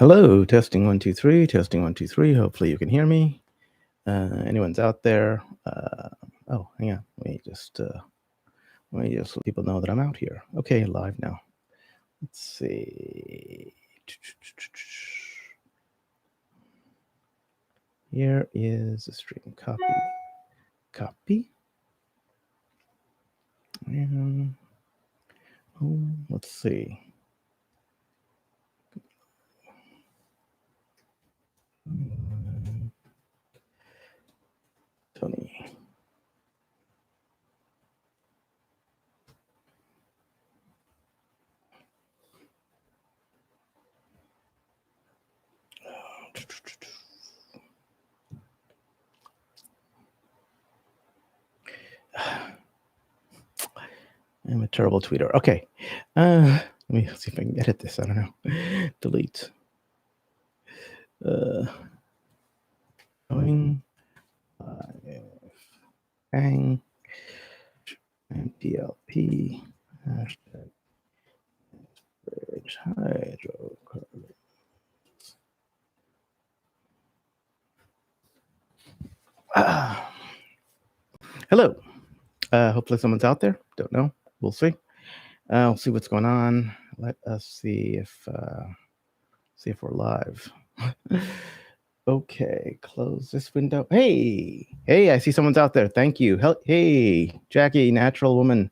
Hello, testing 1 2 3, testing 1 2 3. Hopefully you can hear me. Anyone's out there? Oh, hang on. Let me just let people know that I'm out here. Okay, live now. Let's see. Here is the stream. Copy. And let's see. Tony. I'm a terrible tweeter. Okay. Let me see if I can edit this. I don't know. Delete. Going. Bang. MDLP. Hashtag. Hydrocarbons. Hello. Hopefully someone's out there. Don't know. We'll see. We'll see what's going on. Let us see if we're live. Okay, close this window. Hey, I see someone's out there. Thank you. Hey, Jackie, natural woman.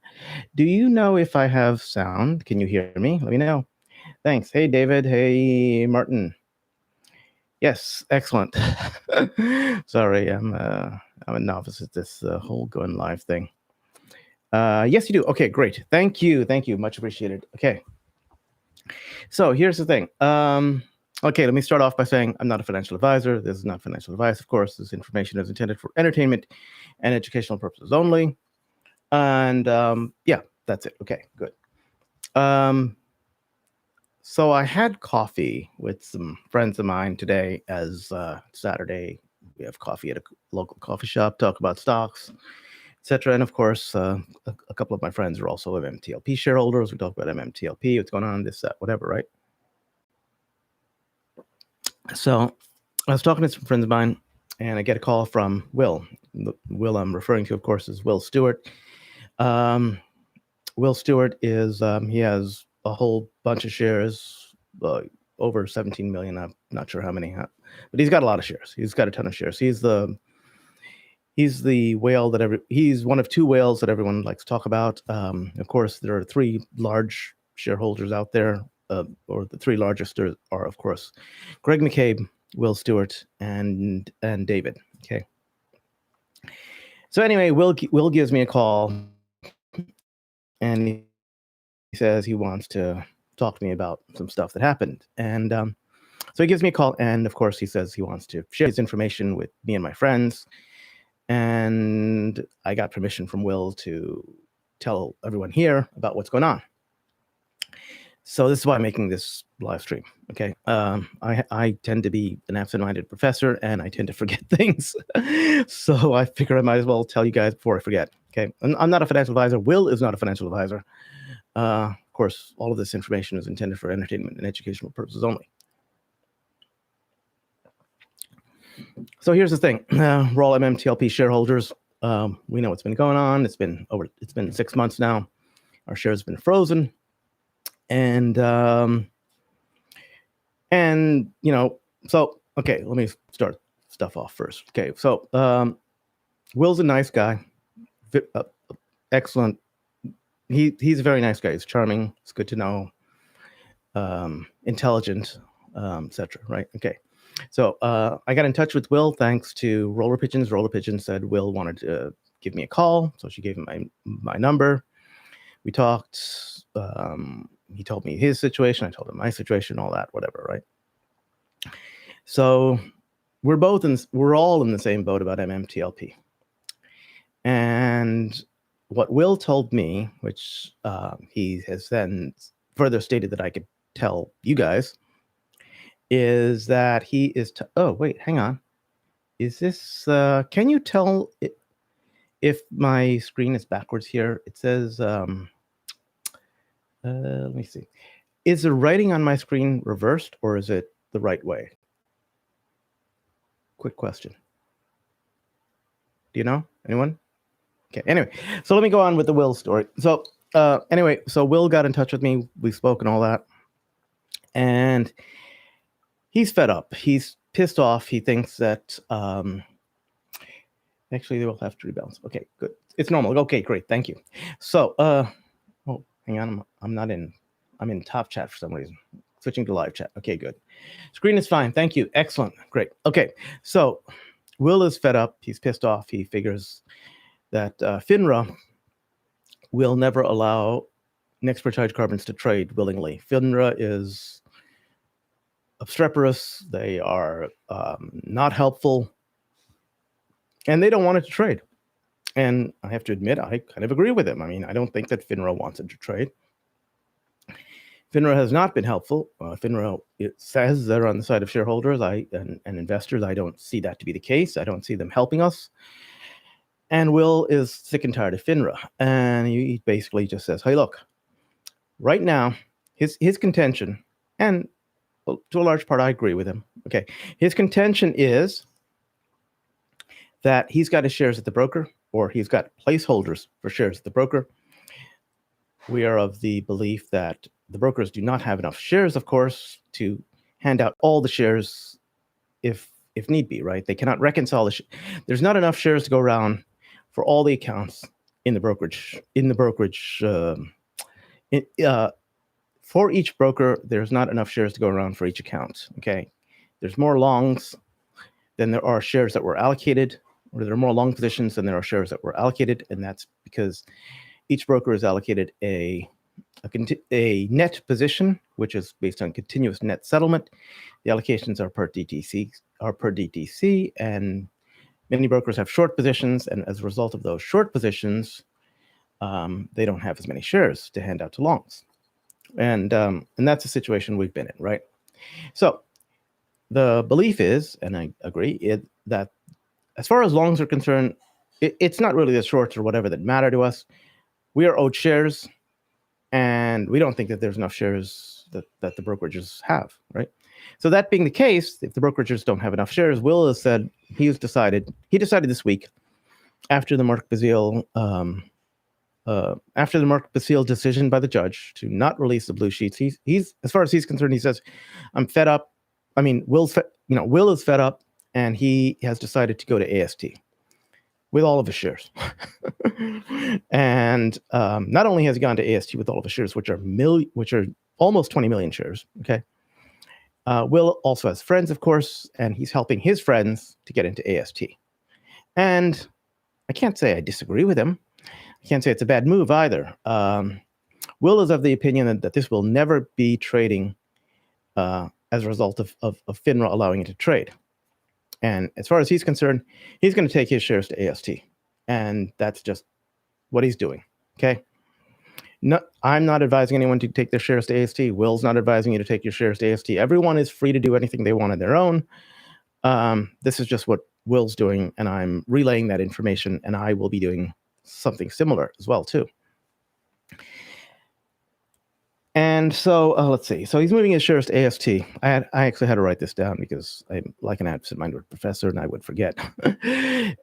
Do you know if I have sound? Can you hear me? Let me know. Thanks. Hey, David. Hey, Martin. Yes, excellent. Sorry, I'm a novice at this whole going live thing. Yes, you do. Okay, great. Thank you. Much appreciated. Okay. So here's the thing. Okay, let me start off by saying I'm not a financial advisor. This is not financial advice, of course. This information is intended for entertainment and educational purposes only. And yeah, that's it. Okay, good. So I had coffee with some friends of mine today as Saturday. We have coffee at a local coffee shop, talk about stocks, etc. And of course, a couple of my friends are also MMTLP shareholders. We talk about MMTLP, what's going on, this, that, whatever, right? So I was talking to some friends of mine, and I get a call from Will. The Will I'm referring to, of course, is Will Stewart. Will Stewart is, he has a whole bunch of shares, over 17 million. I'm not sure how many, but he's got a lot of shares. He's got a ton of shares. He's the whale that he's one of two whales that everyone likes to talk about. Of course, there are three large shareholders out there, or the three largest are, of course, Greg McCabe, Will Stewart, and David. Okay. So anyway, Will gives me a call, and he says he wants to talk to me about some stuff that happened. And so he gives me a call, and of course, he says he wants to share his information with me and my friends. And I got permission from Will to tell everyone here about what's going on. So this is why I'm making this live stream. Okay, I tend to be an absent-minded professor, and I tend to forget things. So I figure I might as well tell you guys before I forget. Okay, I'm not a financial advisor. Will is not a financial advisor. Of course, all of this information is intended for entertainment and educational purposes only. So here's the thing. We're all MMTLP shareholders. We know what's been going on. It's been 6 months now. Our shares have been frozen. And you know, so okay, let me start stuff off first. Okay, so Will's a nice guy, excellent. He's a very nice guy. He's charming. It's good to know. Intelligent, etc. Right? Okay. So I got in touch with Will thanks to Roller Pigeons. Roller Pigeons said Will wanted to give me a call, so she gave him my number. We talked. He told me his situation. I told him my situation. All that, whatever. Right. So we're all in the same boat about MMTLP. And what Will told me, which he has then further stated that I could tell you guys, is that he is. Oh wait, hang on. Is this? Can you tell if my screen is backwards here? It says. Let me see. Is the writing on my screen reversed, or is it the right way? Quick question. Do you know? Anyone? Okay, anyway, so let me go on with the Will story. So anyway, so Will got in touch with me. We spoke and all that. And he's fed up. He's pissed off. He thinks that actually they will have to rebalance. Okay, good. It's normal. Okay, great. Thank you. So oh, hang on. I'm in top chat for some reason. Switching to live chat. Okay, good. Screen is fine. Thank you. Excellent. Great. Okay. So Will is fed up. He's pissed off. He figures that FINRA will never allow Nextbridge hydrocarbons to trade willingly. FINRA is obstreperous. They are not helpful. And they don't want it to trade. And I have to admit, I kind of agree with him. I mean, I don't think that FINRA wants it to trade. FINRA has not been helpful. FINRA, it says they're on the side of shareholders and investors. I don't see that to be the case. I don't see them helping us. And Will is sick and tired of FINRA. And he basically just says, hey, look, right now, his contention, and to a large part, I agree with him. Okay, his contention is that he's got his shares at the broker, or he's got placeholders for shares at the broker. We are of the belief that the brokers do not have enough shares, of course, to hand out all the shares if need be, right? They cannot reconcile there's not enough shares to go around for all the accounts in the brokerage. For each broker, there's not enough shares to go around for each account. Okay, there's more longs than there are shares that were allocated, or there are more long positions than there are shares that were allocated, and that's because each broker is allocated a net position, which is based on continuous net settlement. The allocations are per DTC, and many brokers have short positions, and as a result of those short positions, they don't have as many shares to hand out to longs, and that's the situation we've been in, right? So the belief is, and I agree, that as far as longs are concerned, it's not really the shorts or whatever that matter to us. We are owed shares, and we don't think that there's enough shares that the brokerages have, right? So that being the case, if the brokerages don't have enough shares, Will has said he decided this week after the Mark Basile decision by the judge to not release the blue sheets. He's as far as he's concerned, he says, I'm fed up. I mean, Will is fed up, and he has decided to go to AST with all of his shares. And not only has he gone to AST with all of his shares, which are almost 20 million shares, okay? Will also has friends, of course, and he's helping his friends to get into AST. And I can't say I disagree with him. I can't say it's a bad move either. Will is of the opinion that this will never be trading as a result of FINRA allowing it to trade. And as far as he's concerned, he's going to take his shares to AST. And that's just what he's doing, okay? No, I'm not advising anyone to take their shares to AST. Will's not advising you to take your shares to AST. Everyone is free to do anything they want on their own. This is just what Will's doing, and I'm relaying that information, and I will be doing something similar as well, too. And so let's see. So he's moving his shares to AST. I actually had to write this down because I'm like an absent-minded professor and I would forget.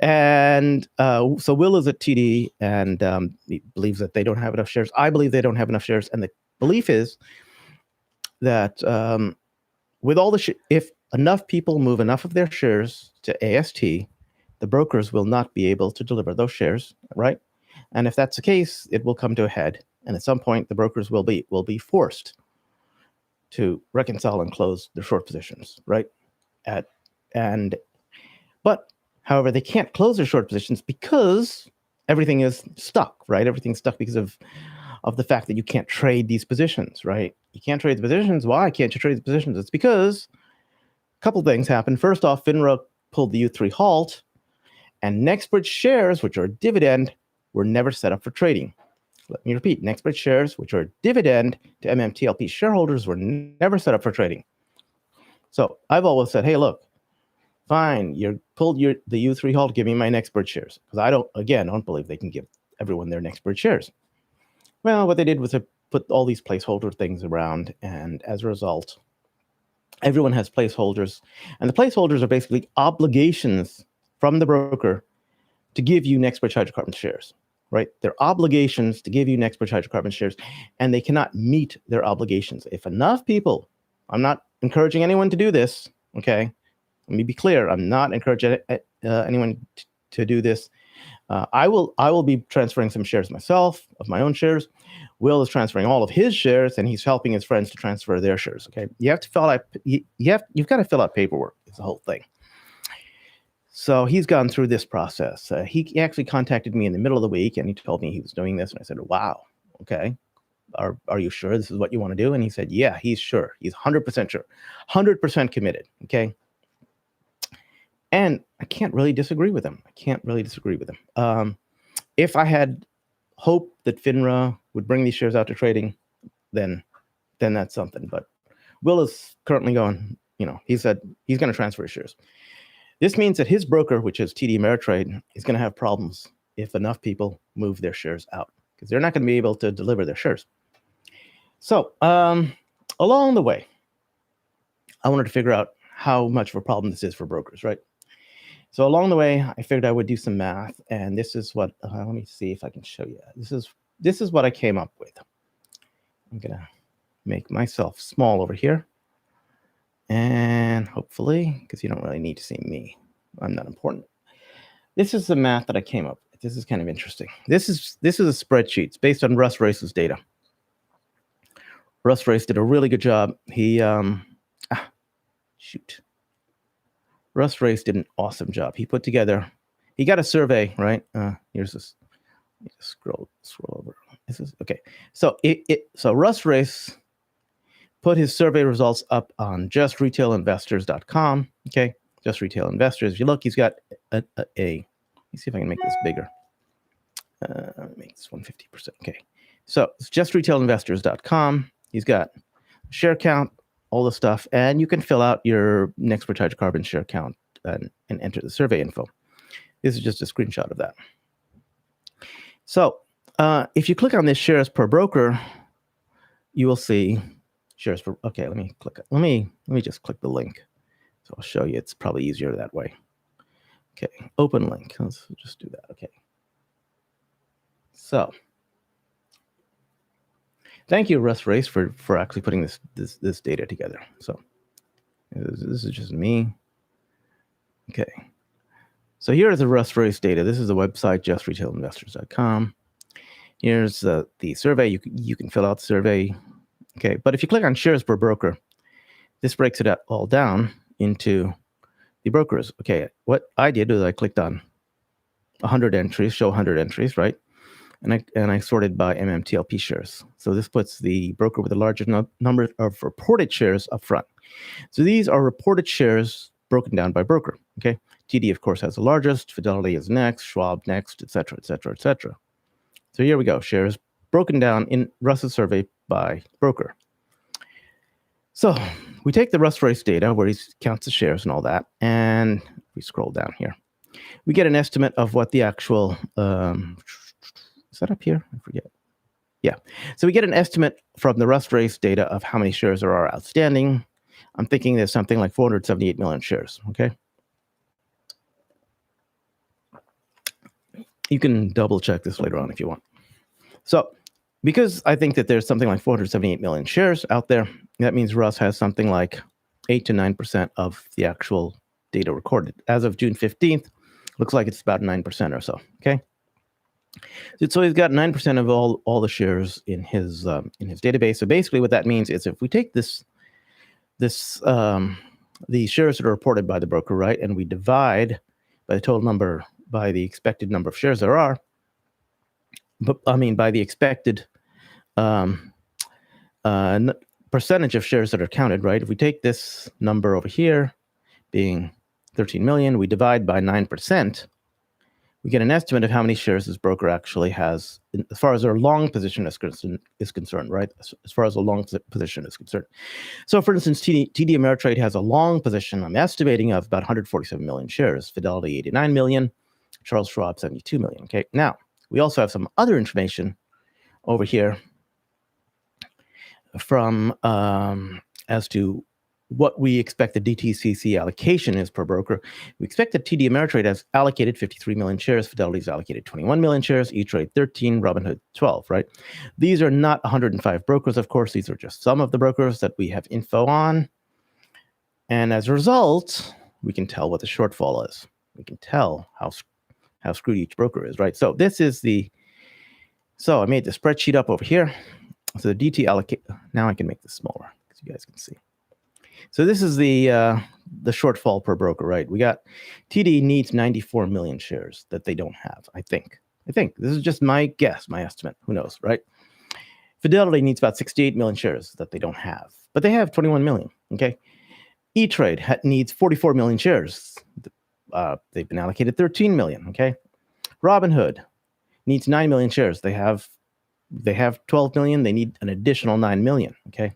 And so Will is at TD, and he believes that they don't have enough shares. I believe they don't have enough shares. And the belief is that with all if enough people move enough of their shares to AST, the brokers will not be able to deliver those shares, right? And if that's the case, it will come to a head. And at some point, the brokers will be forced to reconcile and close their short positions, right? But however, they can't close their short positions because everything is stuck, right? Everything's stuck because of the fact that you can't trade these positions, right? You can't trade the positions. Why can't you trade the positions? It's because a couple things happened. First off, FINRA pulled the U3 halt, and Nextbridge shares, which are dividend, were never set up for trading. Let me repeat, Nextbridge shares, which are dividend to MMTLP shareholders, were never set up for trading. So I've always said, hey, look, fine, you pulled the U3 halt, give me my Nextbridge shares. Because I don't believe they can give everyone their Nextbridge shares. Well, what they did was they put all these placeholder things around, and as a result, Everyone has placeholders, and the placeholders are basically obligations from the broker to give you Nextbridge hydrocarbon shares, right? They're obligations to give you Nextbridge hydrocarbon shares, and they cannot meet their obligations. If enough people, I'm not encouraging anyone to do this, okay? Let me be clear. I'm not encouraging anyone to do this. I will be transferring some shares myself, of my own shares. Will is transferring all of his shares, and he's helping his friends to transfer their shares. Okay, you have to fill out. You've got to fill out paperwork. It's the whole thing. So he's gone through this process. He actually contacted me in the middle of the week, and he told me he was doing this, and I said, "Wow, okay. Are you sure this is what you want to do?" And he said, "Yeah, he's sure. He's 100% sure, 100% committed." Okay. And I can't really disagree with him. If I had hope that FINRA would bring these shares out to trading, then that's something. But Will is currently going, he said he's going to transfer his shares. This means that his broker, which is TD Ameritrade, is going to have problems if enough people move their shares out, because they're not going to be able to deliver their shares. So along the way, I wanted to figure out how much of a problem this is for brokers, right? So along the way, I figured I would do some math, and this is what, let me see if I can show you. This is what I came up with. I'm gonna make myself small over here, and hopefully, because you don't really need to see me, I'm not important. This is the math that I came up with. This is kind of interesting. This is a spreadsheet. It's based on Russ Race's data. Russ Race did a really good job. He, Russ Race did an awesome job. He got a survey, right? Here's this. Just scroll over. This is okay. So so Russ Race put his survey results up on justretail.investors.com. Okay, Just Retail Investors. If you look, he's got a let me see if I can make this bigger. Make this 150%. Okay, so it's justretail.investors.com. He's got share count, all the stuff, and you can fill out your Nextbridge hydrocarbon share count and enter the survey info. This is just a screenshot of that. So if you click on this shares per broker, you will see shares per. Okay, let me click it. Let me just click the link. So I'll show you. It's probably easier that way. Okay, open link. Let's just do that. Okay. So thank you, Russ Race, for actually putting this data together. So this is just me. Okay. So here is the Russ Race data. This is the website, justretail.investors.com. Here's the survey. You can fill out the survey. Okay. But if you click on shares per broker, this breaks it all down into the brokers. Okay. What I did is I clicked on 100 entries, show 100 entries, right? And I sorted by MMTLP shares. So this puts the broker with the largest number of reported shares up front. So these are reported shares broken down by broker. Okay. TD, of course, has the largest. Fidelity is next. Schwab next, et cetera, et cetera, et cetera. So here we go. Shares broken down in Russ's survey by broker. So we take the Russ Race data where he counts the shares and all that, and we scroll down here. We get an estimate of what the actual, is that up here? I forget. Yeah. So we get an estimate from the Russ Race data of how many shares there are outstanding. I'm thinking there's something like 478 million shares. Okay. You can double check this later on if you want. So because I think that there's something like 478 million shares out there, that means Russ has something like 8 to 9% of the actual data recorded. As of June 15th, looks like it's about 9% or so. Okay. So he's got 9% of all the shares in his database. So basically what that means is if we take the shares that are reported by the broker, right, and we divide by the total number by the expected number of shares there are, but I mean by the expected percentage of shares that are counted, right? If we take this number over here being 13 million, we divide by 9%, we get an estimate of how many shares this broker actually has as far as their long position is concerned, right? As far as a long position is concerned. So for instance, TD Ameritrade has a long position, I'm estimating, of about 147 million shares, Fidelity 89 million, Charles Schwab 72 million. Okay. Now, we also have some other information over here from as to what we expect the DTCC allocation is per broker. We expect that TD Ameritrade has allocated 53 million shares, Fidelity's allocated 21 million shares, E-Trade 13, Robinhood 12, right? These are not 105 brokers, of course. These are just some of the brokers that we have info on. And as a result, we can tell what the shortfall is. We can tell how screwed each broker is, right? So this is so I made the spreadsheet up over here. So the DT allocate, now I can make this smaller because you guys can see. So this is the shortfall per broker, right? We got TD needs 94 million shares that they don't have, I think. This is just my guess, my estimate. Who knows, right? Fidelity needs about 68 million shares that they don't have, but they have 21 million, okay? E-Trade needs 44 million shares. They've been allocated 13 million, okay? Robinhood needs 9 million shares. They have 12 million. They need an additional 9 million, okay?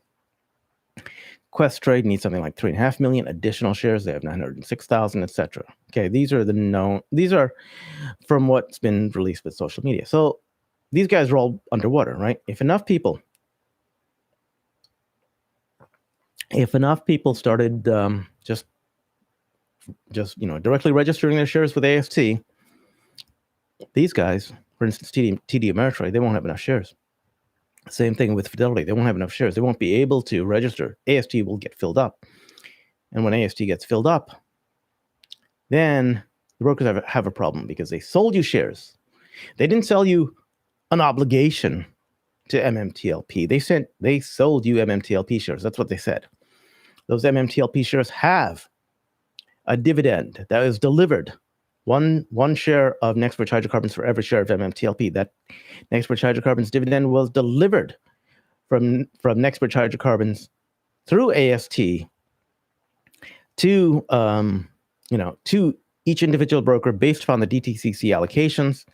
Quest Trade needs something like 3.5 million additional shares. They have 906,000, etc. Okay, these are from what's been released with social media. So these guys are all underwater, right? If enough people started just directly registering their shares with AST, these guys, for instance, TD Ameritrade, they won't have enough shares. Same thing with Fidelity. They won't have enough shares. They won't be able to register. AST will get filled up. And when AST gets filled up, then the brokers have a problem because they sold you shares. They didn't sell you an obligation to MMTLP. They sold you MMTLP shares. That's what they said. Those MMTLP shares have a dividend that is delivered. One share of Nextbridge Hydrocarbons for every share of MMTLP. That Nextbridge Hydrocarbons dividend was delivered from Nextbridge Hydrocarbons through AST to to each individual broker based upon the DTCC allocations,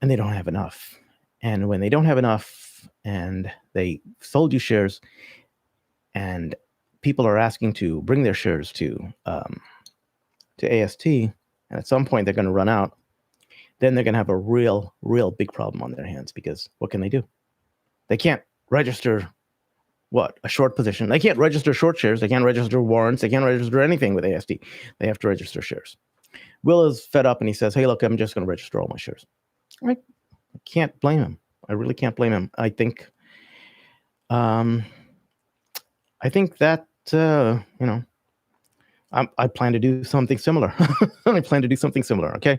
and they don't have enough. And when they don't have enough, and they sold you shares, and people are asking to bring their shares to AST, and at some point they're going to run out, then they're going to have a real big problem on their hands, because what can they do? They can't register a short position. They can't register short shares. They can't register warrants. They can't register anything with AST. They have to register shares. Will is fed up and he says, hey, look, I'm just going to register all my shares. I can't blame him. I really can't blame him. I think that, I plan to do something similar. Okay.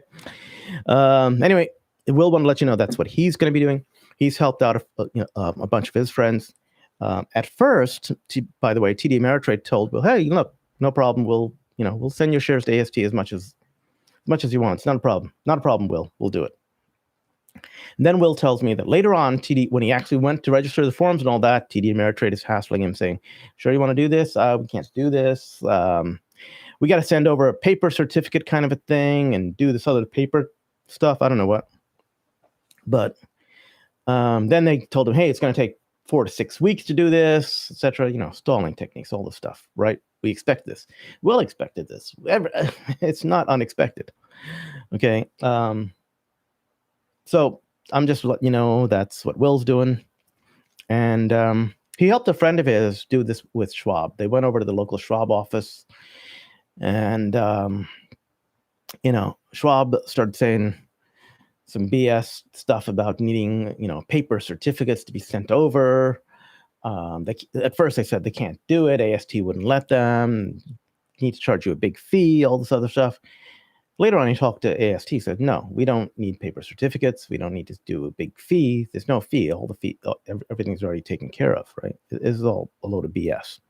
Anyway, Will want to let you know that's what he's going to be doing. He's helped out a bunch of his friends. At first, by the way, TD Ameritrade told Will, hey, look, no problem. We'll send your shares to AST as much as you want. It's not a problem. Not a problem, Will. We'll do it. And then Will tells me that later on, TD, when he actually went to register the forms and all that, TD Ameritrade is hassling him, saying, sure you want to do this? We can't do this. We got to send over a paper certificate kind of a thing and do this other paper stuff. I don't know what. But then they told him, hey, it's going to take 4 to 6 weeks to do this, etc. Stalling techniques, all this stuff, right? We expect this. Will expected this. It's not unexpected. Okay. So I'm just letting you know that's what Will's doing. And he helped a friend of his do this with Schwab. They went over to the local Schwab office, and Schwab started saying some BS stuff about needing, paper certificates to be sent over. At first they said they can't do it. AST wouldn't let them. Need to charge you a big fee, all this other stuff. Later on, he talked to AST. He said, no, we don't need paper certificates. We don't need to do a big fee. There's no fee. All the fee, everything's already taken care of, right? This is all a load of BS.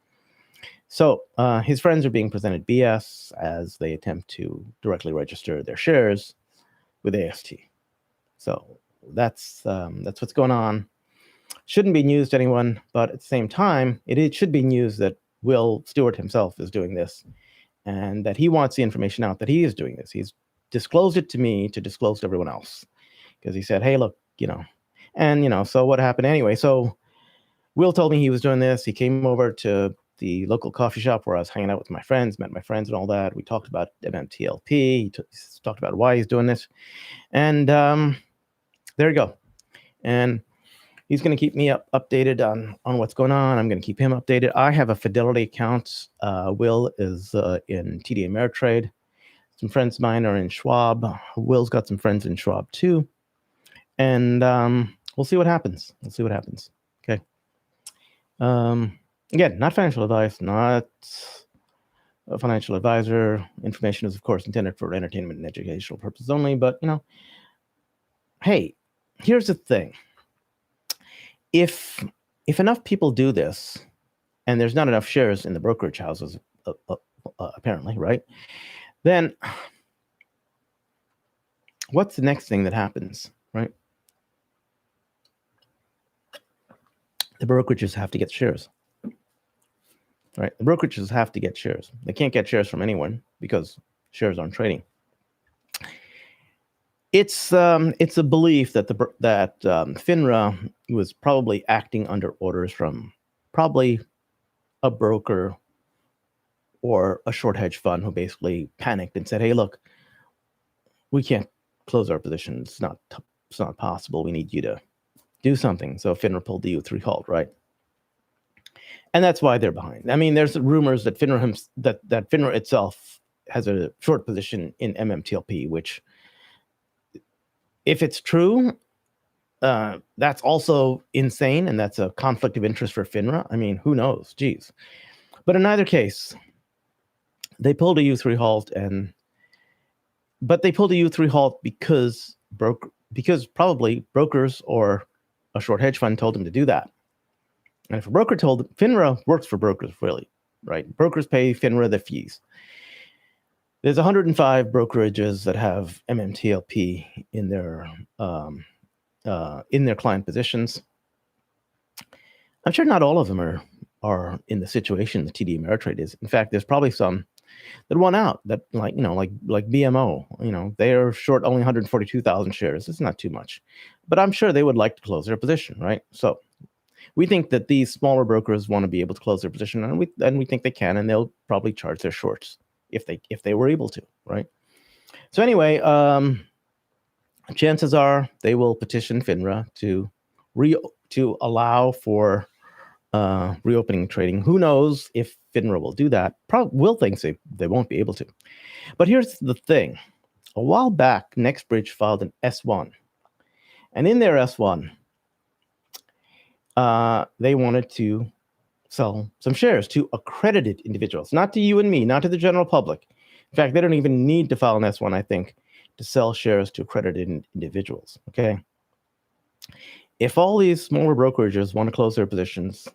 So his friends are being presented BS as they attempt to directly register their shares with AST. So that's what's going on. Shouldn't be news to anyone, but at the same time, it should be news that Will Stewart himself is doing this, and that he wants the information out that he is doing this. He's disclosed it to me to disclose to everyone else, because he said, hey, look, so what happened anyway? So Will told me he was doing this. He came over to the local coffee shop where I was hanging out with my friends, met my friends and all that. We talked about MMTLP. He talked about why he's doing this. And there you go. And He's going to keep me updated on what's going on. I'm going to keep him updated. I have a Fidelity account. Will is in TD Ameritrade. Some friends of mine are in Schwab. Will's got some friends in Schwab too. And we'll see what happens. Okay. Again, not financial advice, not a financial advisor. Information is, of course, intended for entertainment and educational purposes only. But, hey, here's the thing. If enough people do this, and there's not enough shares in the brokerage houses, apparently, right? Then what's the next thing that happens, right? The brokerages have to get shares, right? The brokerages have to get shares. They can't get shares from anyone because shares aren't trading. It's a belief that FINRA was probably acting under orders from probably a broker or a short hedge fund who basically panicked and said, "Hey, look, we can't close our position. It's not possible. We need you to do something." So FINRA pulled the U3 halt, right? And that's why they're behind. I mean, there's rumors that FINRA itself has a short position in MMTLP, which, if it's true, that's also insane, and that's a conflict of interest for FINRA. I mean, who knows? Geez. But in either case, they pulled a U3 halt, but they pulled a U3 halt because probably brokers or a short hedge fund told them to do that. And if a broker told them, FINRA works for brokers, really, right? Brokers pay FINRA the fees. There's 105 brokerages that have MMTLP in their client positions. I'm sure not all of them are in the situation that TD Ameritrade is. In fact, there's probably some that won out, that like BMO, they are short only 142,000 shares. It's not too much, but I'm sure they would like to close their position, right? So we think that these smaller brokers want to be able to close their position, and we think they can, and they'll probably charge their shorts if they were able to, right? So anyway, chances are they will petition FINRA to allow for reopening trading. Who knows if FINRA will do that? Will thinks they won't be able to. But here's the thing. A while back, NextBridge filed an S1. And in their S1, they wanted to sell some shares to accredited individuals, not to you and me, not to the general public. In fact, they don't even need to file an S1, I think, to sell shares to accredited individuals, okay? If all these smaller brokerages want to close their positions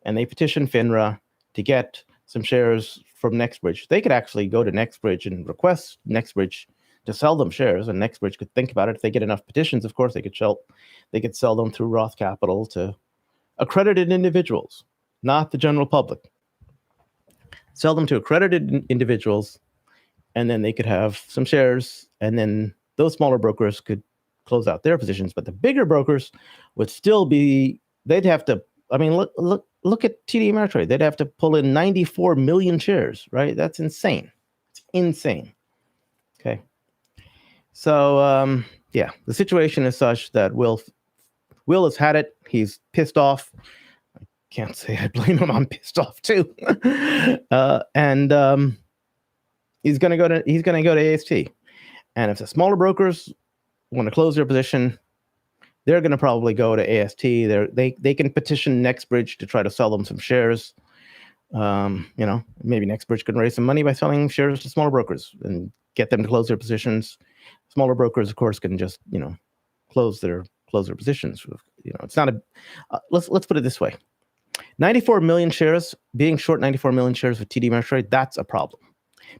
and they petition FINRA to get some shares from NextBridge, they could actually go to NextBridge and request NextBridge to sell them shares, and NextBridge could think about it. If they get enough petitions, of course, they could sell them through Roth Capital to accredited individuals, not the general public. Sell them to accredited individuals, and then they could have some shares, and then those smaller brokers could close out their positions. But the bigger brokers would still they'd have to, I mean, look at TD Ameritrade. They'd have to pull in 94 million shares, right? That's insane. It's insane. Okay. So, yeah, the situation is such that Will has had it. He's pissed off. I can't say I blame him. I'm pissed off too. And he's gonna go to AST. And if the smaller brokers want to close their position, they're going to probably go to AST. They can petition NextBridge to try to sell them some shares. Maybe NextBridge can raise some money by selling shares to smaller brokers and get them to close their positions. Smaller brokers, of course, can just close their positions. It's not let's put it this way: 94 million shares, being short 94 million shares with TD Ameritrade, that's a problem.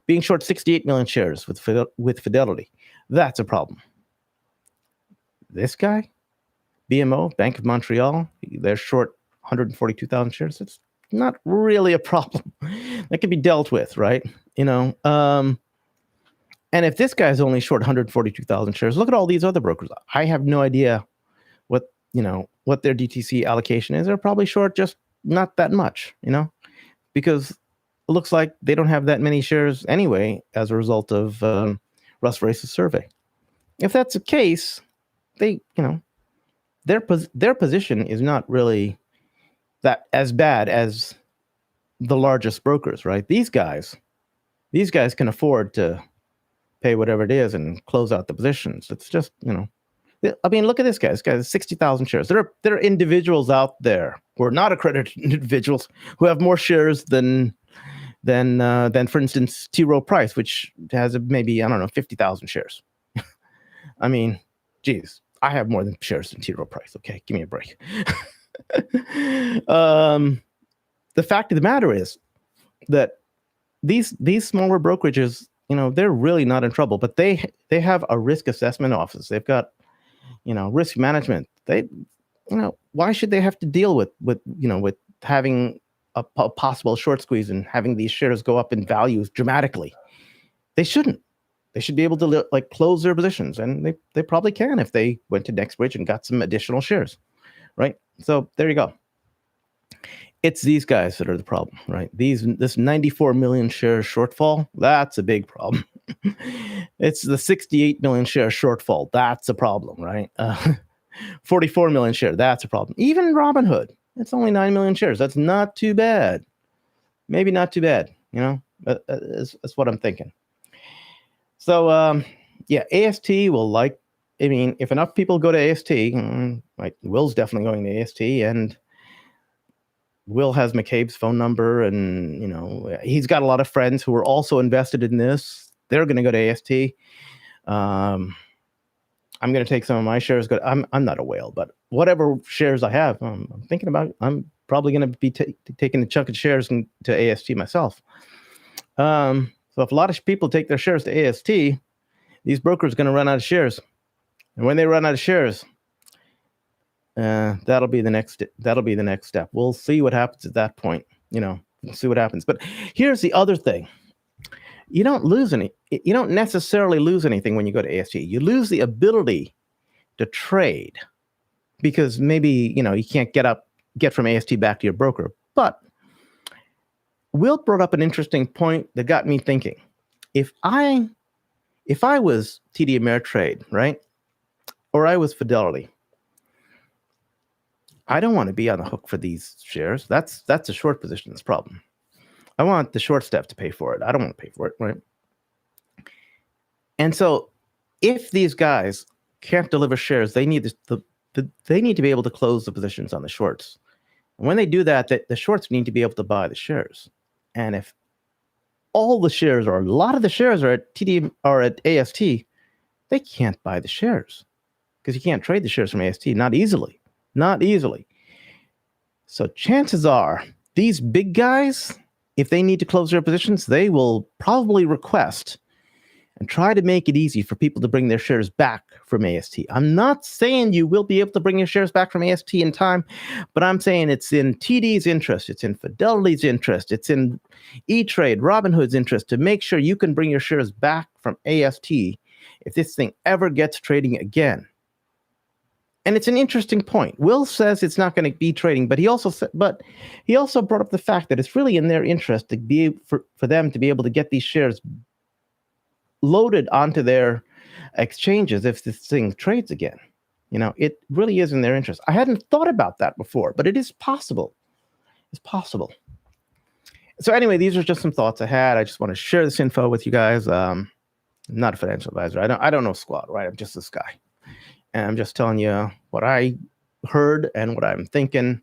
Being short 68 million shares with Fidelity, that's a problem. This guy, BMO, Bank of Montreal, they're short 142,000 shares. It's not really a problem. That can be dealt with, right? And if this guy's only short 142,000 shares, look at all these other brokers. I have no idea what their DTC allocation is. They're probably short just not that much, because it looks like they don't have that many shares anyway as a result of Russ Race's survey. If that's the case, they their position is not really that as bad as the largest brokers, right? These guys can afford to pay whatever it is and close out the positions. It's just, I mean, look at this guy. This guy has 60,000 shares. There are individuals out there who are not accredited individuals who have more shares than for instance, T. Rowe Price, which has maybe, I don't know, 50,000 shares. I mean, geez, I have more than shares than T. Rowe Price. Okay, give me a break. The fact of the matter is that these smaller brokerages, they're really not in trouble, but they have a risk assessment office. They've got, risk management. They, why should they have to deal with having a possible short squeeze and having these shares go up in values dramatically? They shouldn't. They should be able to close their positions, and they probably can if they went to NextBridge and got some additional shares, right? So there you go. It's these guys that are the problem, right? This 94 million share shortfall, that's a big problem. It's the 68 million share shortfall, that's a problem, right? 44 million share, that's a problem. Even Robinhood, it's only 9 million shares. That's not too bad. Maybe not too bad, that's what I'm thinking. So, yeah, AST will if enough people go to AST, like Will's definitely going to AST, and Will has McCabe's phone number, and, he's got a lot of friends who are also invested in this. They're going to go to AST. I'm going to take some of my shares. I'm not a whale, but whatever shares I have, I'm thinking about, I'm probably going to be taking a chunk of shares to AST myself. So if a lot of people take their shares to AST, these brokers are going to run out of shares. And when they run out of shares, that'll be the next step. We'll see what happens at that point. We'll see what happens. But here's the other thing. You don't necessarily lose anything when you go to AST. You lose the ability to trade because maybe, you can't get from AST back to your broker. But Will brought up an interesting point that got me thinking. If I was TD Ameritrade, right, or I was Fidelity, I don't want to be on the hook for these shares. That's a short position's problem. I want the short staff to pay for it. I don't want to pay for it, right? And so, if these guys can't deliver shares, they need they need to be able to close the positions on the shorts. And when they do that, the shorts need to be able to buy the shares. And if all the shares or a lot of the shares are at TD or at AST, they can't buy the shares because you can't trade the shares from AST, not easily. So chances are these big guys, if they need to close their positions, they will probably request and try to make it easy for people to bring their shares back from AST. I'm not saying you will be able to bring your shares back from AST in time, but I'm saying it's in TD's interest, it's in Fidelity's interest, it's in E-Trade, Robinhood's interest to make sure you can bring your shares back from AST if this thing ever gets trading again. And it's an interesting point. Will says it's not going to be trading, but he also brought up the fact that it's really in their interest to be for them to be able to get these shares loaded onto their exchanges if this thing trades again. It really is in their interest. I hadn't thought about that before, but it is possible. It's possible. So anyway, these are just some thoughts I had. I just want to share this info with you guys. I'm not a financial advisor. I don't know squat, right? I'm just this guy. And I'm just telling you what I heard and what I'm thinking.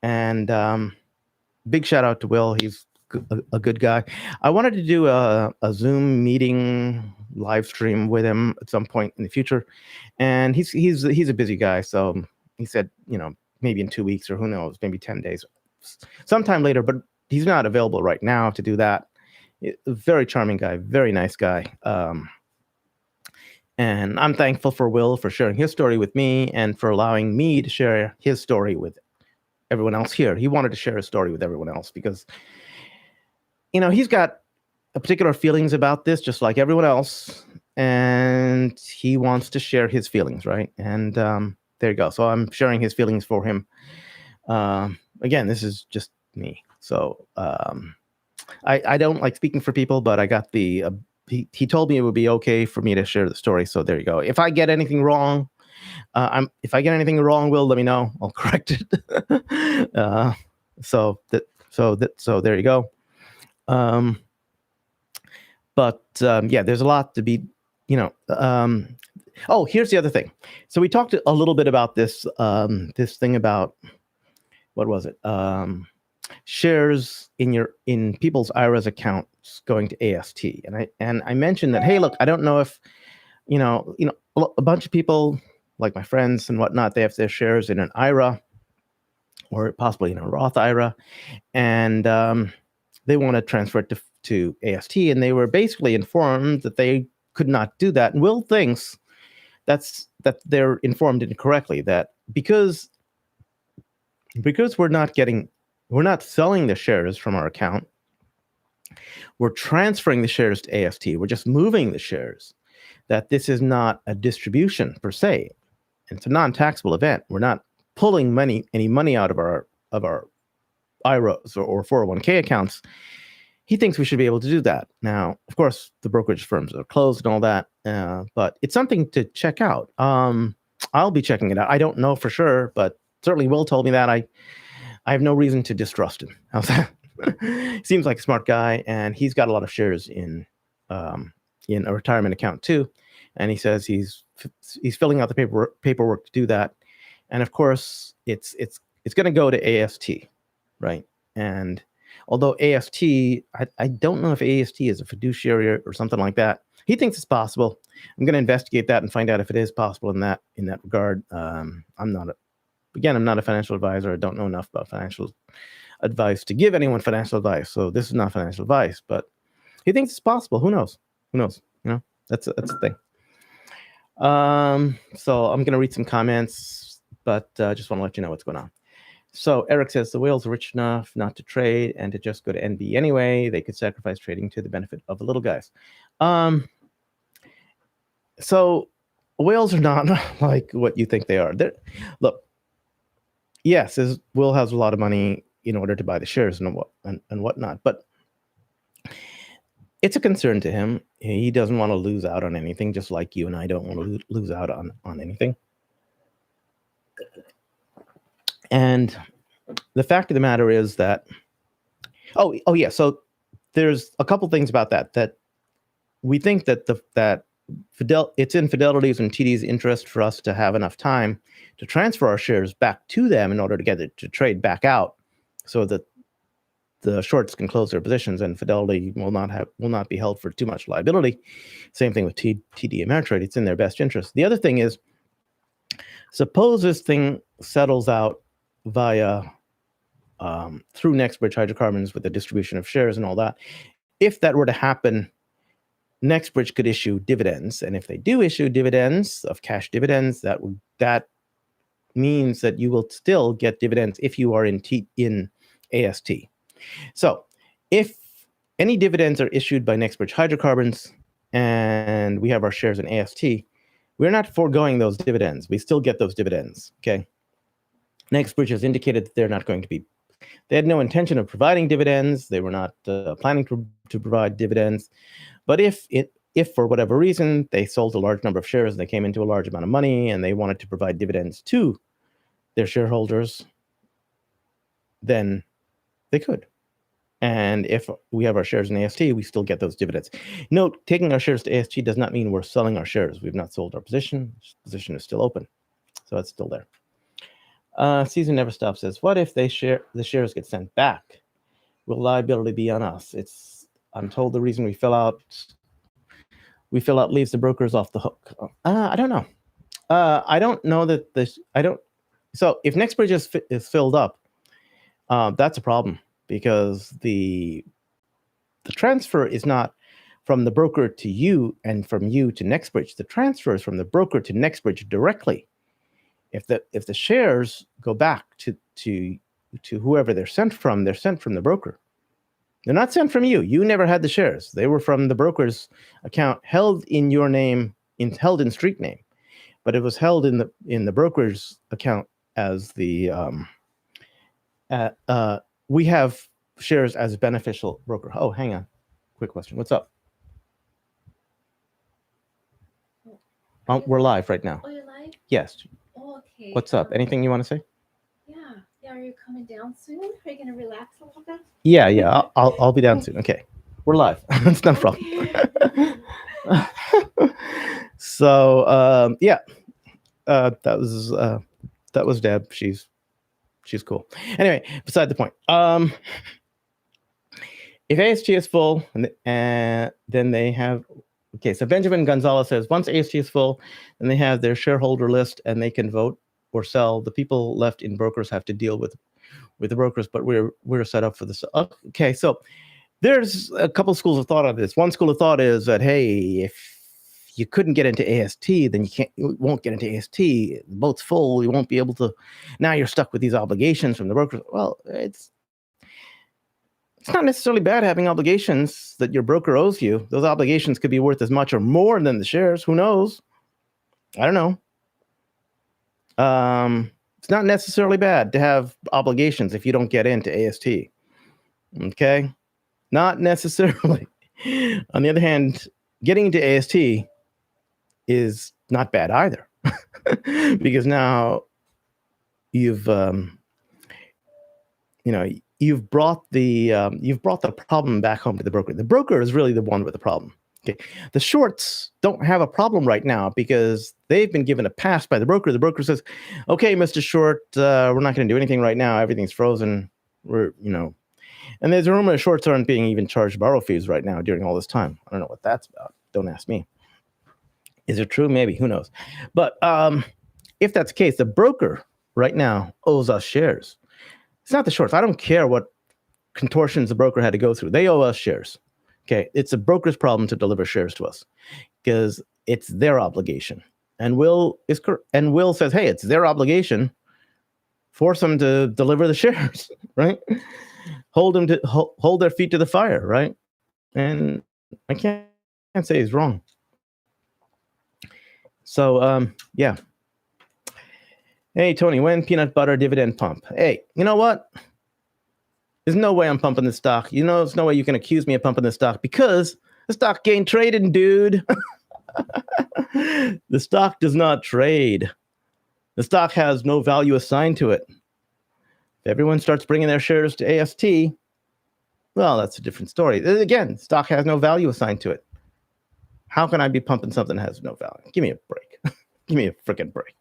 And big shout out to Will. He's a good guy. I wanted to do a Zoom meeting live stream with him at some point in the future. And he's a busy guy. So he said, maybe in 2 weeks or who knows, maybe 10 days, sometime later. But he's not available right now to do that. A very charming guy, very nice guy. And I'm thankful for Will for sharing his story with me and for allowing me to share his story with everyone else here. He wanted to share his story with everyone else because, he's got particular feelings about this, just like everyone else. And he wants to share his feelings, right? And there you go. So I'm sharing his feelings for him. Again, this is just me. So I don't like speaking for people, but I got the... He told me it would be okay for me to share the story. So there you go. If I get anything wrong, If I get anything wrong, Will, let me know. I'll correct it. So there you go. Yeah, there's a lot to be, oh, here's the other thing. So we talked a little bit about this this thing about, what was it? Shares in people's IRAs accounts going to AST, and I mentioned that, hey, look, I don't know if a bunch of people like my friends and whatnot, they have their shares in an IRA or possibly in a Roth IRA, and they want to transfer it to AST, and they were basically informed that they could not do that. And Will thinks that they're informed incorrectly, that because we're not selling the shares from our account, we're transferring the shares to AST. We're just moving the shares. That this is not a distribution per se. It's a non-taxable event. We're not pulling any money out of our IRAs or 401k accounts. He thinks we should be able to do that. Now, of course, the brokerage firms are closed and all that, but it's something to check out. I'll be checking it out. I don't know for sure, but certainly Will told me that. I have no reason to distrust him. How's that? Seems like a smart guy, and he's got a lot of shares in a retirement account too. And he says he's filling out the paperwork to do that. And of course, it's going to go to AST, right? And although AST, I don't know if AST is a fiduciary or something like that. He thinks it's possible. I'm going to investigate that and find out if it is possible in that regard. I'm not a financial advisor. I don't know enough about financial advice to give anyone financial advice. So this is not financial advice, but he thinks it's possible. Who knows? That's the thing. So I'm going to read some comments, but just want to let you know what's going on. So Eric says the whales are rich enough not to trade and to just go to NB anyway. They could sacrifice trading to the benefit of the little guys. So whales are not like what you think they are. Look, yes, Will has a lot of money in order to buy the shares and whatnot, but it's a concern to him. He doesn't want to lose out on anything, just like you and I don't want to lose out on anything. And the fact of the matter is that, oh yeah, so there's a couple things about that we think that it's in Fidelity's and TD's interest for us to have enough time to transfer our shares back to them in order to get it to trade back out, so that the shorts can close their positions and Fidelity will not be held for too much liability. Same thing with TD Ameritrade. It's in their best interest. The other thing is, suppose this thing settles out via through NextBridge Hydrocarbons with the distribution of shares and all that. If that were to happen, NextBridge could issue dividends, and if they do issue dividends of cash dividends, that means that you will still get dividends if you are in AST. So if any dividends are issued by NextBridge Hydrocarbons and we have our shares in AST, we're not foregoing those dividends. We still get those dividends, okay? NextBridge has indicated that they're not going to be, they had no intention of providing dividends. They were not planning to provide dividends. But if for whatever reason they sold a large number of shares and they came into a large amount of money and they wanted to provide dividends to their shareholders, then they could. And if we have our shares in AST, we still get those dividends. Note, taking our shares to AST does not mean we're selling our shares. We've not sold our position. The position is still open. So it's still there. Season Never Stops says, what if the shares get sent back? Will liability be on us? I'm told the reason we fill out leaves the brokers off the hook. I don't know. I don't know that so if NextBridge is filled up, that's a problem, because the transfer is not from the broker to you and from you to NextBridge. The transfer is from the broker to NextBridge directly. If the shares go back to whoever they're sent from the broker. They're not sent from you. You never had the shares. They were from the broker's account, held in your name, held in street name, but it was held in the broker's account as the we have shares as a beneficial broker. Oh, hang on. Quick question. What's up? We're live right now. Oh, you're live? Yes. Okay. What's up? Anything you want to say? Yeah. Are you coming down soon? Are you gonna relax a little bit? Yeah. I'll be down soon. Okay. We're live. It's no problem. So yeah, that was Deb. She's cool. Anyway, beside the point. If AST is full, and then they have. Okay, so Benjamin Gonzalez says once AST is full, then they have their shareholder list and they can vote or sell. The people left in brokers have to deal with the brokers, but we're set up for this. Okay, so there's a couple schools of thought on this. One school of thought is that, hey, if you couldn't get into AST, then you won't get into AST. The boat's full. You won't be able to. Now you're stuck with these obligations from the brokers. Well, it's not necessarily bad having obligations that your broker owes you. Those obligations could be worth as much or more than the shares. Who knows? I don't know. It's not necessarily bad to have obligations if you don't get into AST. Okay? Not necessarily. On the other hand, getting into AST is not bad either. Because now you've you've brought the problem back home to the broker. The broker is really the one with the problem. Okay, the shorts don't have a problem right now because they've been given a pass by the broker. The broker says, "Okay, Mr. Short, we're not going to do anything right now. Everything's frozen. And there's a rumor that shorts aren't being even charged borrow fees right now during all this time. I don't know what that's about. Don't ask me. Is it true? Maybe. Who knows? But if that's the case, the broker right now owes us shares. It's not the shorts. I don't care what contortions the broker had to go through. They owe us shares. Okay, it's a broker's problem to deliver shares to us because it's their obligation. And Will says, hey, it's their obligation. Force them to deliver the shares, right? Hold their feet to the fire, right? And I can't say he's wrong. So yeah. Hey Tony, when peanut butter dividend pump? Hey, you know what? There's no way I'm pumping the stock. There's no way you can accuse me of pumping the stock because the stock ain't trading, dude. The stock does not trade. The stock has no value assigned to it. If everyone starts bringing their shares to AST, well, that's a different story. Again, stock has no value assigned to it. How can I be pumping something that has no value? Give me a break. Give me a freaking break.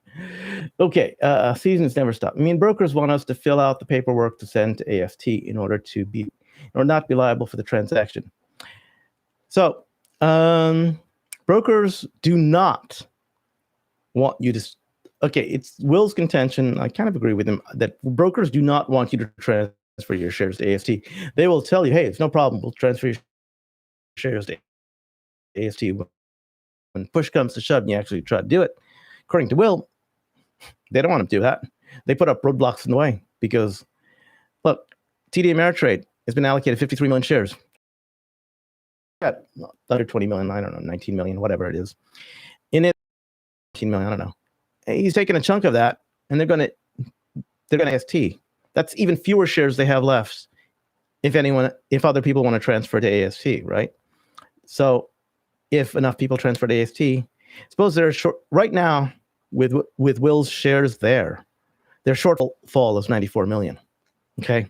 Okay, seasons never stop. I mean, brokers want us to fill out the paperwork to send to AST in order not be liable for the transaction. So, brokers do not want you to. Okay, it's Will's contention. I kind of agree with him that brokers do not want you to transfer your shares to AST. They will tell you, hey, it's no problem. We'll transfer your shares to AST. When push comes to shove and you actually try to do it, according to Will, they don't want to do that. They put up roadblocks in the way because, look, TD Ameritrade has been allocated 53 million shares. Got under 20 million, I don't know, 19 million, whatever it is. In it, 19 million, I don't know. He's taking a chunk of that, and they're going to AST. That's even fewer shares they have left. If other people want to transfer to AST, right? So, if enough people transfer to AST, suppose they're short right now with Will's shares there. Their shortfall is 94 million. Okay,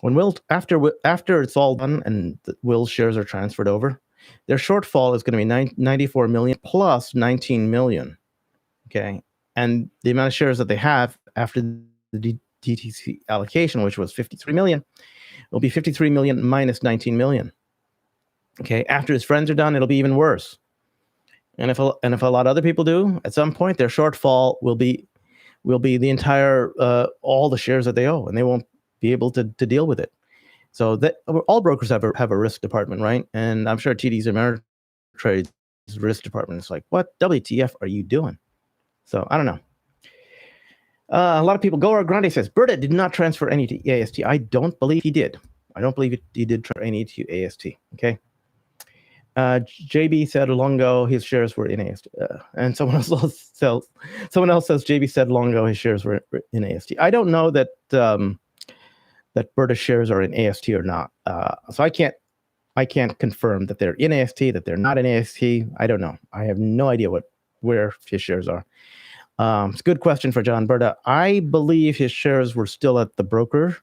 when Will after it's all done and Will's shares are transferred over, their shortfall is going to be 94 million plus 19 million. Okay, and the amount of shares that they have after the DTC allocation, which was 53 million, will be 53 million minus 19 million. Okay, after his friends are done, it'll be even worse. And if a lot of other people do, at some point, their shortfall will be the entire all the shares that they owe, and they won't be able to deal with it. So that all brokers have a risk department, right? And I'm sure TD's Ameritrade's risk department is like, what WTF are you doing? So I don't know. A lot of people. Goa Grande says Berta did not transfer any to AST. I don't believe he did. I don't believe he did transfer any to AST. Okay. JB said long ago his shares were in AST, and someone else says JB said long ago his shares were in AST. I don't know that that Berta's shares are in AST or not. So I can't confirm that they're in AST, that they're not in AST. I don't know. I have no idea where his shares are. It's a good question for John Berta. I believe his shares were still at the broker.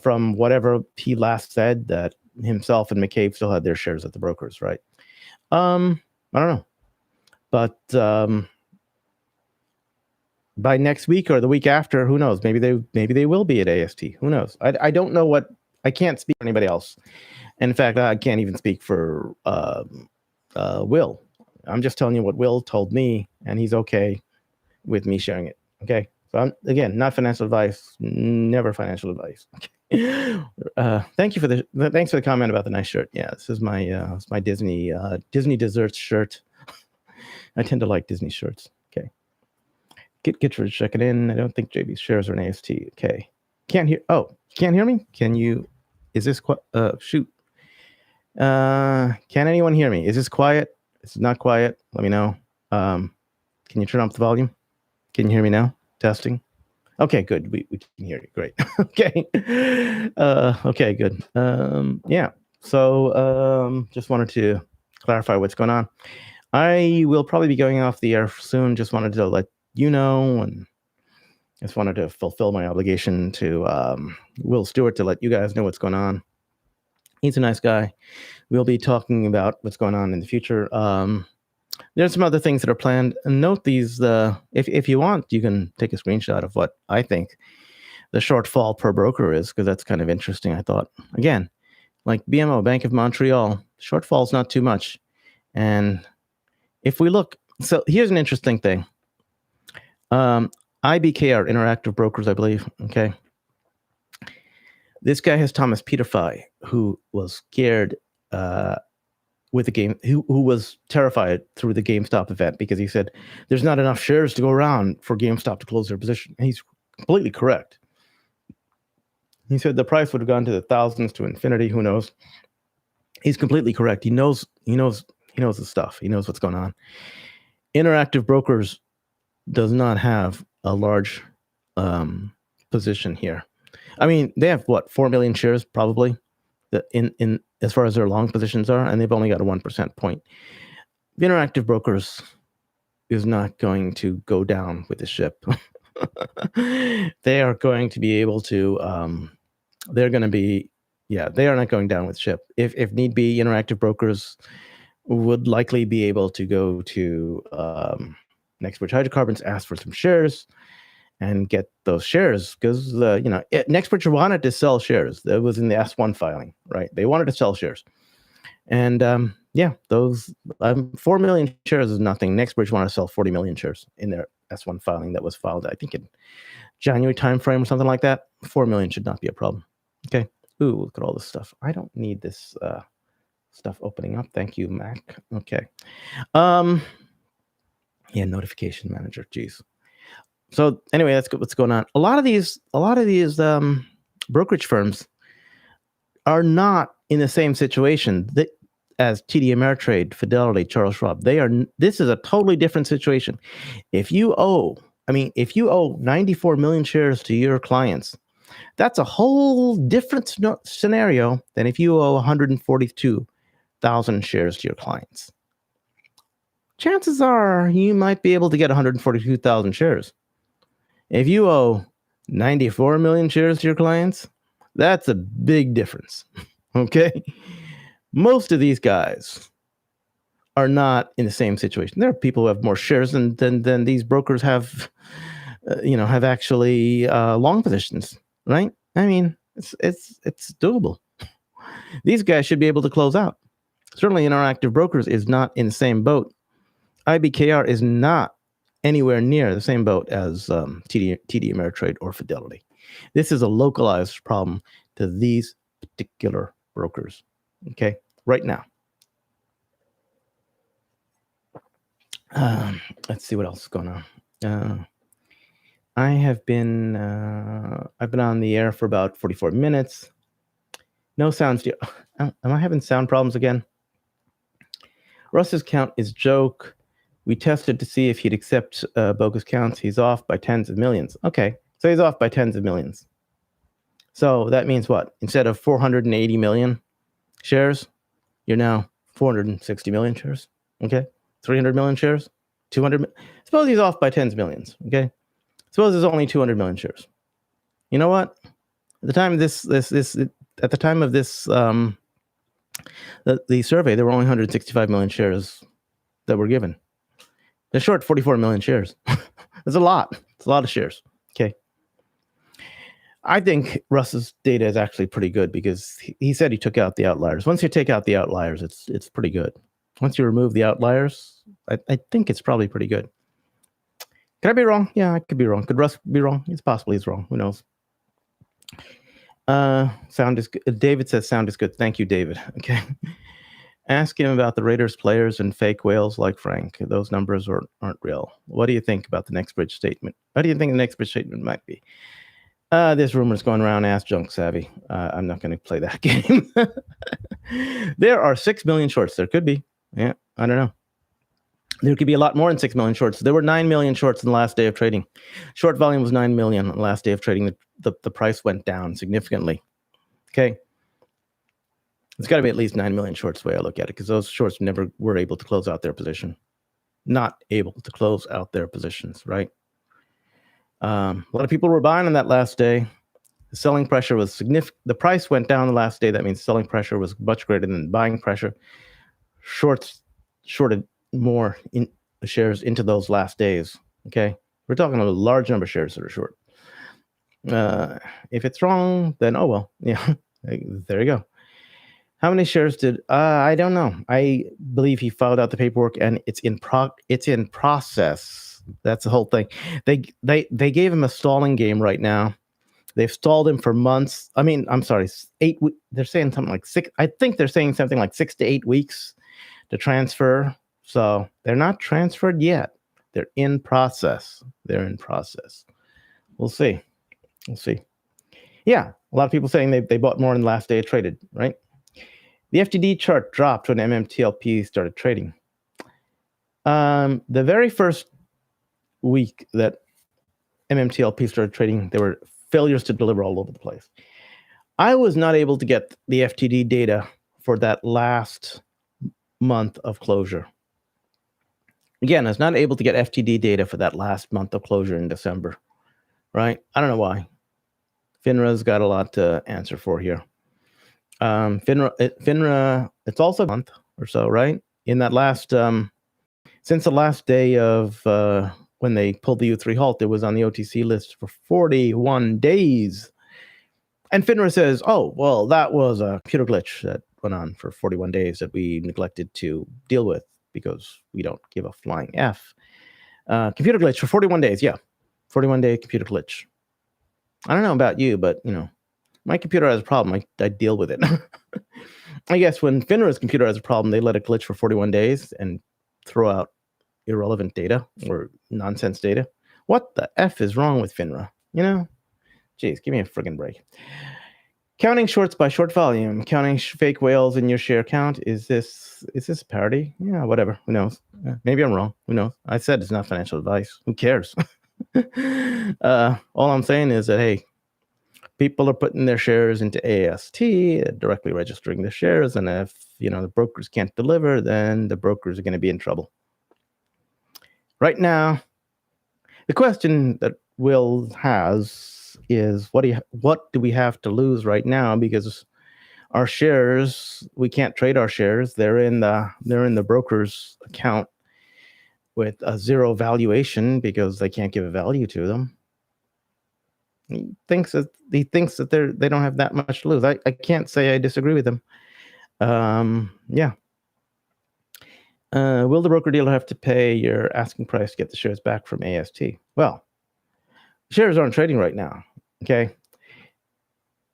From whatever he last said, that himself and McCabe still had their shares at the brokers, right? I don't know, but by next week or the week after, who knows? Maybe they will be at AST. Who knows? I don't know what. I can't speak for anybody else. And in fact, I can't even speak for Will. I'm just telling you what Will told me, and he's okay with me sharing it. Okay. So again, not financial advice, never financial advice. Okay. Thanks for the comment about the nice shirt. Yeah, this is my Disney desserts shirt. I tend to like Disney shirts. Okay. Get for checking in. I don't think JB's shares are an AST. Okay. Can't hear. Oh, can't hear me? Can you? Is this shoot? Can anyone hear me? Is this quiet? Is it not quiet? Let me know. Can you turn up the volume? Can you hear me now? Testing. Okay, good. We can hear you. Great. Okay. Okay, good. Yeah. So just wanted to clarify what's going on. I will probably be going off the air soon. Just wanted to let you know, and just wanted to fulfill my obligation to Will Stewart to let you guys know what's going on. He's a nice guy. We'll be talking about what's going on in the future. There's some other things that are planned. And note these. If you want, you can take a screenshot of what I think the shortfall per broker is, because that's kind of interesting. I thought, again, like BMO, Bank of Montreal, shortfall is not too much. And if we look, so here's an interesting thing. IBKR, Interactive Brokers, I believe. Okay. This guy has Thomas Peterfy, who was scared with the game, who was terrified through the GameStop event, because he said there's not enough shares to go around for GameStop to close their position. And he's completely correct. He said the price would have gone to the thousands, to infinity. Who knows? He's completely correct. He knows the stuff. He knows what's going on. Interactive Brokers does not have a large position here. I mean, they have what, 4 million shares probably in as far as their long positions are, and they've only got a 1% point. Interactive Brokers is not going to go down with the ship. They are going to be able to. They're going to be. Yeah, they are not going down with ship. If need be, Interactive Brokers would likely be able to go to Nextbridge Hydrocarbons, ask for some shares, and get those shares, because Nextbridge wanted to sell shares. That was in the S1 filing, right? They wanted to sell shares, and those 4 million shares is nothing. Nextbridge wanted to sell 40 million shares in their S1 filing that was filed, I think, in January timeframe or something like that. 4 million should not be a problem. Okay. Ooh, look at all this stuff. I don't need this stuff opening up. Thank you, Mac. Okay. Yeah, notification manager. Geez. So anyway, that's what's going on. A lot of these brokerage firms are not in the same situation as TD Ameritrade, Fidelity, Charles Schwab. This is a totally different situation. If you owe 94 million shares to your clients, that's a whole different scenario than if you owe 142,000 shares to your clients. Chances are you might be able to get 142,000 shares. If you owe 94 million shares to your clients, that's a big difference. Okay? Most of these guys are not in the same situation. There are people who have more shares than these brokers have, have actually long positions, right? I mean, it's doable. These guys should be able to close out. Certainly, Interactive Brokers is not in the same boat. IBKR is not anywhere near the same boat as TD Ameritrade or Fidelity. This is a localized problem to these particular brokers. Okay, right now. Let's see what else is going on. I've been on the air for about 44 minutes. No sounds. Am I having sound problems again? Russ's count is joke. We tested to see if he'd accept bogus counts. He's off by tens of millions. Okay, so he's off by tens of millions. So that means what? Instead of 480 million shares, you're now 460 million shares. Okay, 300 million shares, 200. Suppose he's off by tens of millions. Okay, suppose there's only 200 million shares. You know what? At the time of this the survey, there were only 165 million shares that were given. They're short 44 million shares. That's a lot. It's a lot of shares. Okay. I think Russ's data is actually pretty good because he said he took out the outliers. Once you take out the outliers, it's pretty good. Once you remove the outliers, I think it's probably pretty good. Could I be wrong? Yeah, I could be wrong. Could Russ be wrong? It's possible he's wrong. Who knows? Sound is good. David says sound is good. Thank you, David. Okay. Ask him about the Raiders players and fake whales like Frank. Those numbers aren't real. What do you think about the next bridge statement? What do you think the next bridge statement might be? There's rumors going around. Ask Junk Savvy. I'm not going to play that game. There are 6 million shorts. There could be. Yeah, I don't know. There could be a lot more than 6 million shorts. There were 9 million shorts in the last day of trading. Short volume was 9 million on the last day of trading. The price went down significantly. Okay. It's got to be at least 9 million shorts the way I look at it, because those shorts never were able to close out their position. Not able to close out their positions, right? A lot of people were buying on that last day. The selling pressure was significant. The price went down the last day. That means selling pressure was much greater than buying pressure. Shorted more in shares into those last days. Okay, we're talking about a large number of shares that are short. If it's wrong, then oh well. Yeah, there you go. How many shares did I don't know. I believe he filed out the paperwork and it's in process. That's the whole thing. They gave him a stalling game right now. They've stalled him for months. I mean, I'm sorry, 8 weeks. They're saying something like 6. I think they're saying something like 6 to 8 weeks to transfer. So they're not transferred yet. They're in process. We'll see. Yeah, a lot of people saying they bought more than the last day it traded, right? The FTD chart dropped when MMTLP started trading. The very first week that MMTLP started trading, there were failures to deliver all over the place. I was not able to get the FTD data for that last month of closure. Again, I was not able to get FTD data for that last month of closure in December, right? I don't know why. FINRA's got a lot to answer for here. FINRA, it's also a month or so, right? In that last, since the last day of when they pulled the U3 halt, it was on the OTC list for 41 days. And FINRA says, oh, well, that was a computer glitch that went on for 41 days that we neglected to deal with because we don't give a flying F. Computer glitch for 41 days, yeah. 41-day computer glitch. I don't know about you, but, you know, my computer has a problem. I deal with it. I guess when FINRA's computer has a problem, they let it glitch for 41 days and throw out irrelevant data or nonsense data. What the F is wrong with FINRA? You know? Jeez, give me a friggin' break. Counting shorts by short volume, counting fake whales in your share count. Is this a parody? Yeah, whatever. Who knows? Maybe I'm wrong. Who knows? I said it's not financial advice. Who cares? All I'm saying is that, hey, people are putting their shares into AST, directly registering the shares, and if the brokers can't deliver, then the brokers are going to be in trouble. Right now, the question that Will has is, what do we have to lose right now? Because our shares, we can't trade our shares. They're in the broker's account with a zero valuation because they can't give a value to them. He thinks that they don't have that much to lose. I can't say I disagree with him. Yeah. Will the broker dealer have to pay your asking price to get the shares back from AST? Well, shares aren't trading right now. Okay.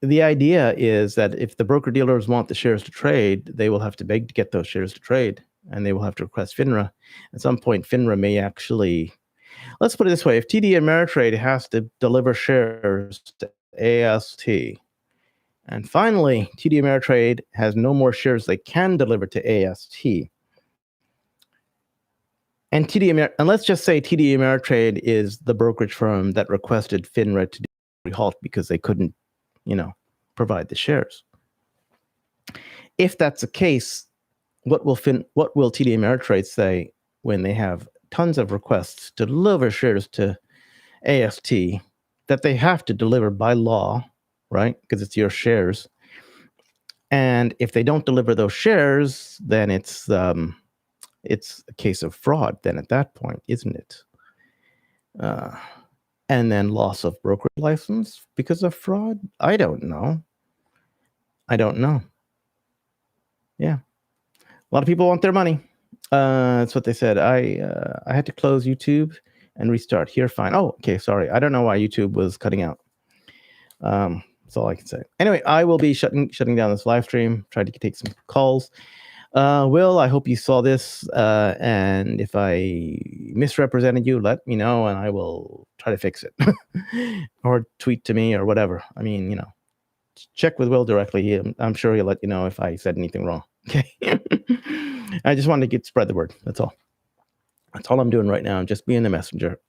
The idea is that if the broker dealers want the shares to trade, they will have to beg to get those shares to trade, and they will have to request FINRA. At some point, FINRA may actually. Let's put it this way. If TD Ameritrade has to deliver shares to AST, and finally, TD Ameritrade has no more shares they can deliver to AST, and let's just say TD Ameritrade is the brokerage firm that requested FINRA to do halt because they couldn't, provide the shares. If that's the case, what will TD Ameritrade say when they have tons of requests to deliver shares to AST that they have to deliver by law, right? Because it's your shares. And if they don't deliver those shares, then it's a case of fraud. Then at that point, isn't it? And then loss of brokerage license because of fraud. I don't know. Yeah, a lot of people want their money. That's what they said. I had to close YouTube and restart. Here, fine. Oh, okay. Sorry. I don't know why YouTube was cutting out. That's all I can say. Anyway, I will be shutting down this live stream. Trying to take some calls. Will, I hope you saw this. And if I misrepresented you, let me know, and I will try to fix it, or tweet to me or whatever. I mean, check with Will directly. I'm sure he'll let you know if I said anything wrong. Okay. I just wanted to spread the word. That's all. That's all I'm doing right now. I'm just being the messenger.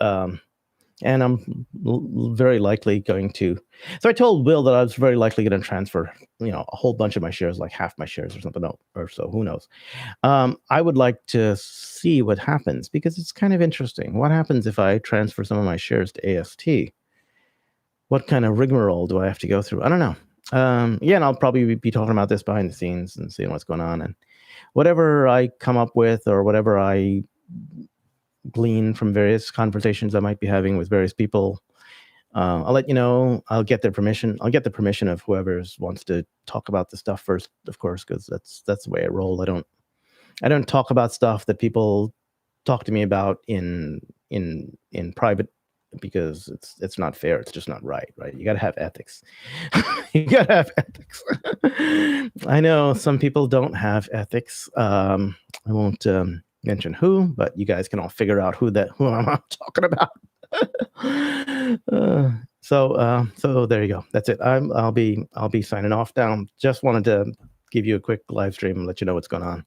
And I'm very likely going to. So I told Will that I was very likely going to transfer, a whole bunch of my shares, like half my shares or something, or so. Who knows? I would like to see what happens because it's kind of interesting. What happens if I transfer some of my shares to AST? What kind of rigmarole do I have to go through? I don't know. And I'll probably be talking about this behind the scenes and seeing what's going on, and whatever I come up with or whatever I glean from various conversations I might be having with various people, I'll let you know. I'll get their permission. I'll get the permission of whoever wants to talk about the stuff first, of course, because that's the way I roll. I don't talk about stuff that people talk to me about in private, because it's not fair. It's just not right. You got to have ethics. You got to have ethics. I know some people don't have ethics. I won't mention who, but you guys can all figure out who I'm talking about. So there you go. That's it. I'll be signing off now. Just wanted to give you a quick live stream and let you know what's going on.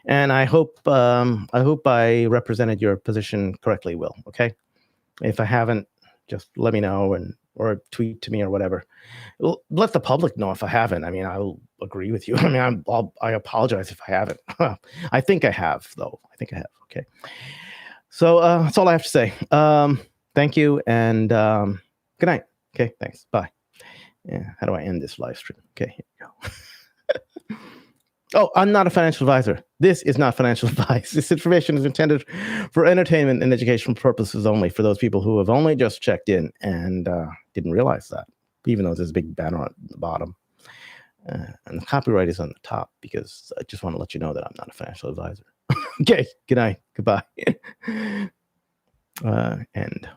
And I hope I represented your position correctly, Will. Okay. If I haven't, just let me know or tweet to me or whatever. Let the public know if I haven't. I mean, I'll agree with you. I mean, I apologize if I haven't. I think I have, though. I think I have. Okay. So that's all I have to say. Thank you, and good night. Okay, thanks. Bye. Yeah, how do I end this live stream? Okay, here we go. Oh, I'm not a financial advisor. This is not financial advice. This information is intended for entertainment and educational purposes only, for those people who have only just checked in and didn't realize that, even though there's a big banner on the bottom. And the copyright is on the top, because I just want to let you know that I'm not a financial advisor. Okay, good night. Goodbye. And